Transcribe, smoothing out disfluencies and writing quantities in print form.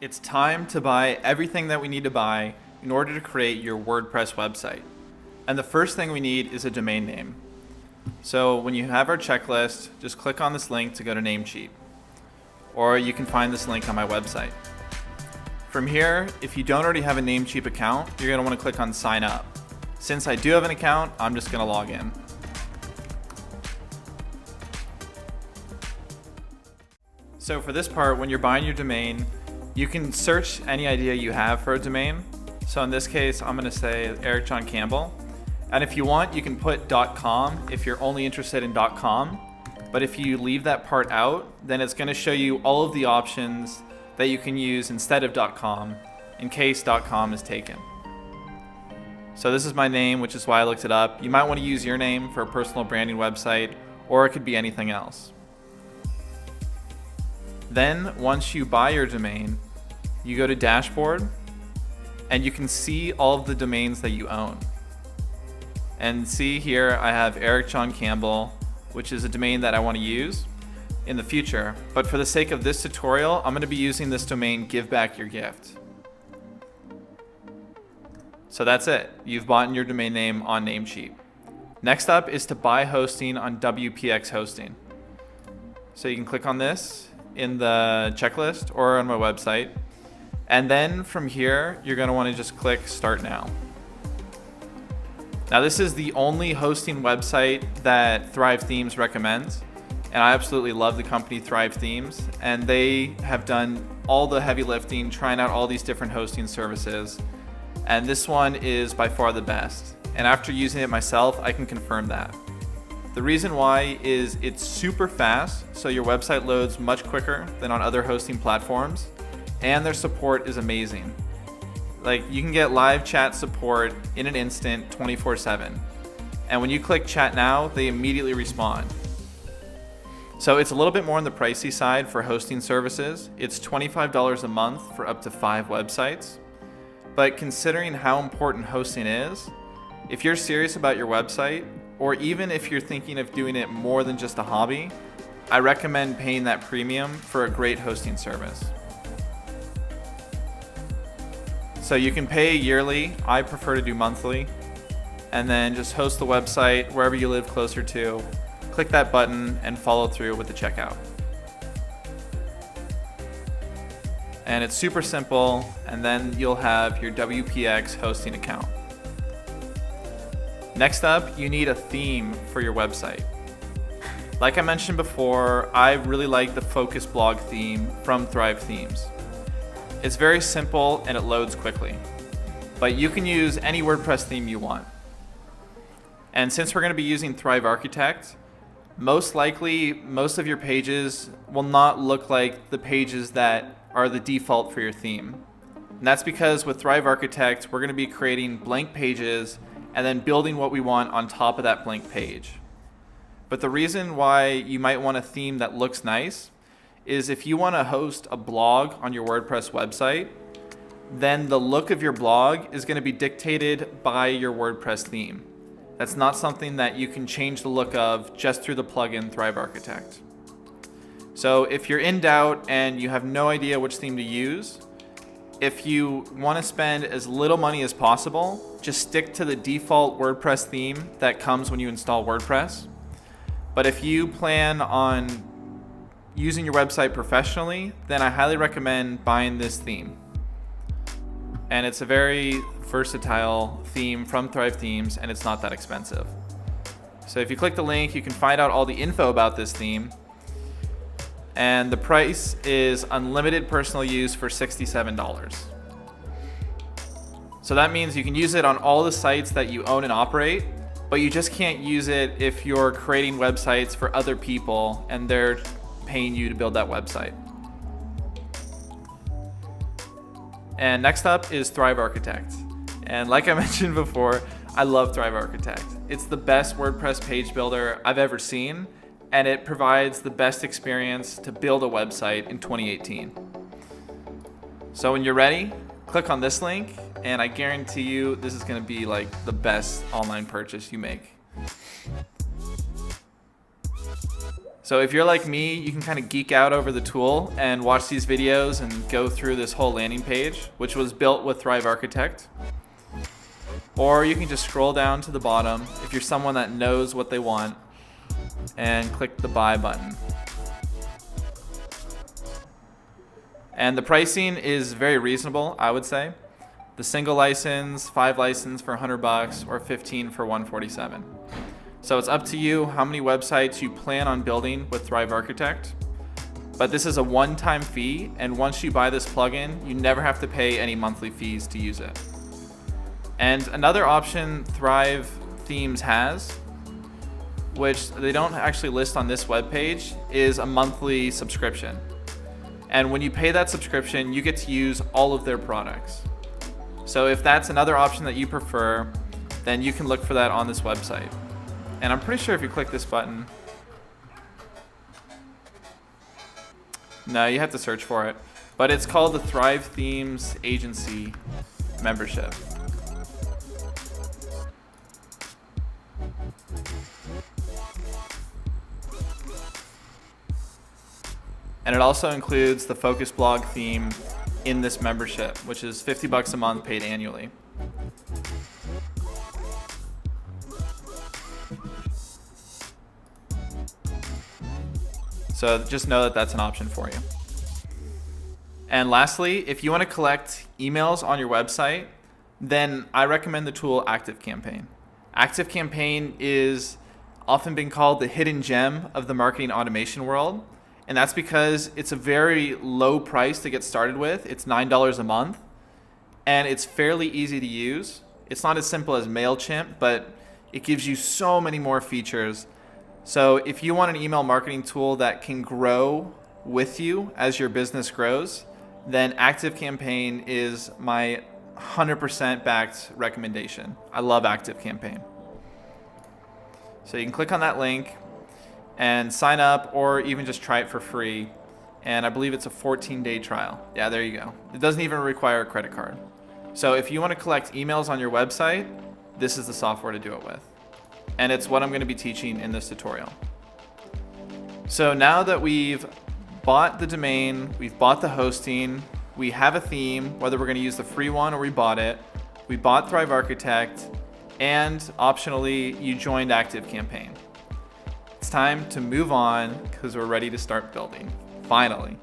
It's time to buy everything that we need to buy in order to create your WordPress website. And the first thing we need is a domain name. So when you have our checklist, just click on this link to go to Namecheap. Or you can find this link on my website. From here, if you don't already have a Namecheap account, you're going to want to click on Sign Up. Since I do have an account, I'm just going to log in. So for this part, when you're buying your domain, you can search any idea you have for a domain. So in this case, I'm going to say Eric John Campbell. And if you want, you can put .com if you're only interested in .com. But if you leave that part out, then it's going to show you all of the options that you can use instead of .com in case .com is taken. So this is my name, which is why I looked it up. You might want to use your name for a personal branding website, or it could be anything else. Then once you buy your domain, you go to Dashboard and you can see all of the domains that you own. And see here I have Eric John Campbell, which is a domain that I want to use in the future. But for the sake of this tutorial, I'm going to be using this domain Give Back Your Gift. So that's it. You've bought your domain name on Namecheap. Next up is to buy hosting on WPX Hosting. So you can click on this in the checklist or on my website. And then from here, you're going to want to just click Start Now. Now this is the only hosting website that Thrive Themes recommends. And I absolutely love the company Thrive Themes. And they have done all the heavy lifting, trying out all these different hosting services. And this one is by far the best. And after using it myself, I can confirm that. The reason why is it's super fast, so your website loads much quicker than on other hosting platforms, and their support is amazing. Like, you can get live chat support in an instant 24/7. And when you click Chat Now, they immediately respond. So it's a little bit more on the pricey side for hosting services. It's $25 a month for up to 5 websites. But considering how important hosting is, if you're serious about your website, or even if you're thinking of doing it more than just a hobby, I recommend paying that premium for a great hosting service. So you can pay yearly. I prefer to do monthly. And then just host the website wherever you live closer to. Click that button and follow through with the checkout. And it's super simple, and then you'll have your WPX hosting account. Next up, you need a theme for your website. Like I mentioned before, I really like the Focus Blog theme from Thrive Themes. It's very simple and it loads quickly, but you can use any WordPress theme you want. And since we're going to be using Thrive Architect, most likely most of your pages will not look like the pages that are the default for your theme. And that's because with Thrive Architect, we're going to be creating blank pages and then building what we want on top of that blank page. But the reason why you might want a theme that looks nice is if you want to host a blog on your WordPress website, then the look of your blog is going to be dictated by your WordPress theme. That's not something that you can change the look of just through the plugin Thrive Architect. So if you're in doubt and you have no idea which theme to use, if you want to spend as little money as possible, just stick to the default WordPress theme that comes when you install WordPress. But if you plan on using your website professionally, then I highly recommend buying this theme. And it's a very versatile theme from Thrive Themes, and it's not that expensive. So if you click the link, you can find out all the info about this theme. And the price is unlimited personal use for $67. So that means you can use it on all the sites that you own and operate, but you just can't use it if you're creating websites for other people and they're paying you to build that website. And next up is Thrive Architect. And like I mentioned before, I love Thrive Architect. It's the best WordPress page builder I've ever seen, and it provides the best experience to build a website in 2018. So when you're ready, click on this link, and I guarantee you this is going to be like the best online purchase you make. So if you're like me, you can kind of geek out over the tool and watch these videos and go through this whole landing page, which was built with Thrive Architect. Or you can just scroll down to the bottom if you're someone that knows what they want and click the buy button. And the pricing is very reasonable, I would say. The single license, 5 license for $100 or 15 for $147. So it's up to you how many websites you plan on building with Thrive Architect. But this is a one-time fee, and once you buy this plugin, you never have to pay any monthly fees to use it. And another option Thrive Themes has, which they don't actually list on this webpage, is a monthly subscription. And when you pay that subscription, you get to use all of their products. So if that's another option that you prefer, then you can look for that on this website. And I'm pretty sure if you click this button, no, you have to search for it. But it's called the Thrive Themes Agency membership. And it also includes the Focus Blog theme in this membership, which is $50 a month paid annually. So just know that that's an option for you. And lastly, if you want to collect emails on your website, then I recommend the tool ActiveCampaign. ActiveCampaign is often been called the hidden gem of the marketing automation world. And that's because it's a very low price to get started with. It's $9 a month. And it's fairly easy to use. It's not as simple as MailChimp, but it gives you so many more features. So if you want an email marketing tool that can grow with you as your business grows, then ActiveCampaign is my 100% backed recommendation. I love ActiveCampaign. So you can click on that link and sign up, or even just try it for free. And I believe it's a 14-day trial. Yeah, there you go. It doesn't even require a credit card. So if you want to collect emails on your website, this is the software to do it with. And it's what I'm going to be teaching in this tutorial. So now that we've bought the domain, we've bought the hosting, we have a theme, whether we're going to use the free one or we bought it, we bought Thrive Architect, and optionally, you joined ActiveCampaign. It's time to move on because we're ready to start building, finally.